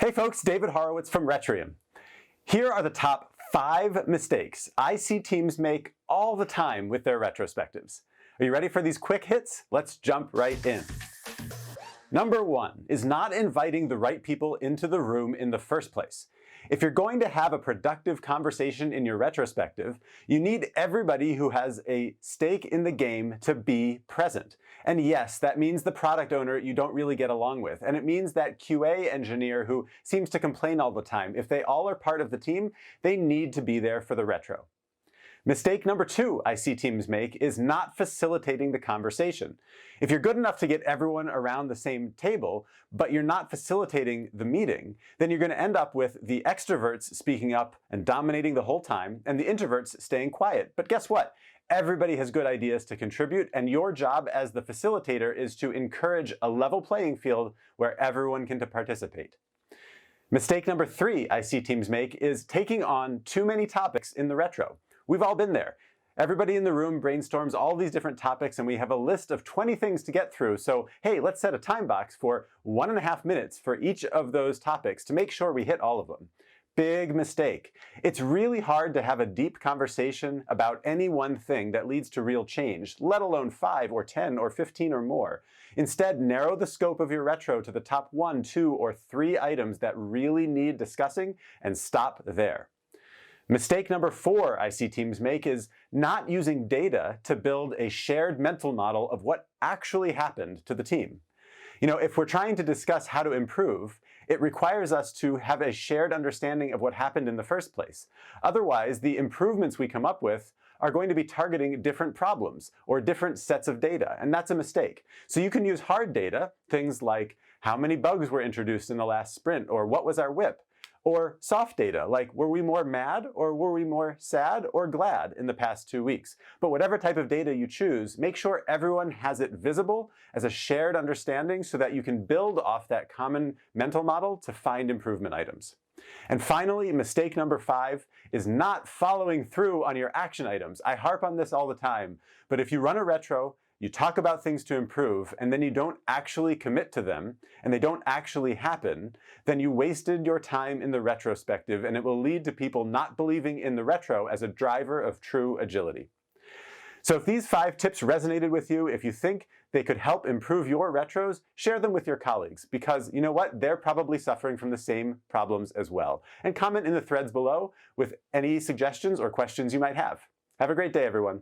Hey folks, David Horowitz from Retrium. Here are the top 5 mistakes I see teams make all the time with their retrospectives. Are you ready for these quick hits? Let's jump right in. Number 1 is not inviting the right people into the room in the first place. If you're going to have a productive conversation in your retrospective, you need everybody who has a stake in the game to be present. And yes, that means the product owner you don't really get along with. And it means that QA engineer who seems to complain all the time. If they all are part of the team, they need to be there for the retro. Mistake number 2 I see teams make is not facilitating the conversation. If you're good enough to get everyone around the same table, but you're not facilitating the meeting, then you're going to end up with the extroverts speaking up and dominating the whole time, and the introverts staying quiet. But guess what? Everybody has good ideas to contribute, and your job as the facilitator is to encourage a level playing field where everyone can participate. Mistake number 3 I see teams make is taking on too many topics in the retro. We've all been there. Everybody in the room brainstorms all these different topics and we have a list of 20 things to get through. So hey, let's set a time box for 1.5 minutes for each of those topics to make sure we hit all of them. Big mistake. It's really hard to have a deep conversation about any one thing that leads to real change, let alone 5 or 10 or 15 or more. Instead, narrow the scope of your retro to the top 1, 2, or 3 items that really need discussing and stop there. Mistake number 4 I see teams make is not using data to build a shared mental model of what actually happened to the team. You know, if we're trying to discuss how to improve, it requires us to have a shared understanding of what happened in the first place. Otherwise, the improvements we come up with are going to be targeting different problems or different sets of data, and that's a mistake. So you can use hard data, things like how many bugs were introduced in the last sprint, or what was our WIP, or soft data, like were we more mad or were we more sad or glad in the past 2 weeks. But whatever type of data you choose, make sure everyone has it visible as a shared understanding so that you can build off that common mental model to find improvement items. And finally, mistake number 5 is not following through on your action items. I harp on this all the time, but if you run a retro, you talk about things to improve, and then you don't actually commit to them, and they don't actually happen, then you wasted your time in the retrospective, and it will lead to people not believing in the retro as a driver of true agility. So if these 5 tips resonated with you, if you think they could help improve your retros, share them with your colleagues, because you know what? They're probably suffering from the same problems as well. And comment in the threads below with any suggestions or questions you might have. Have a great day, everyone.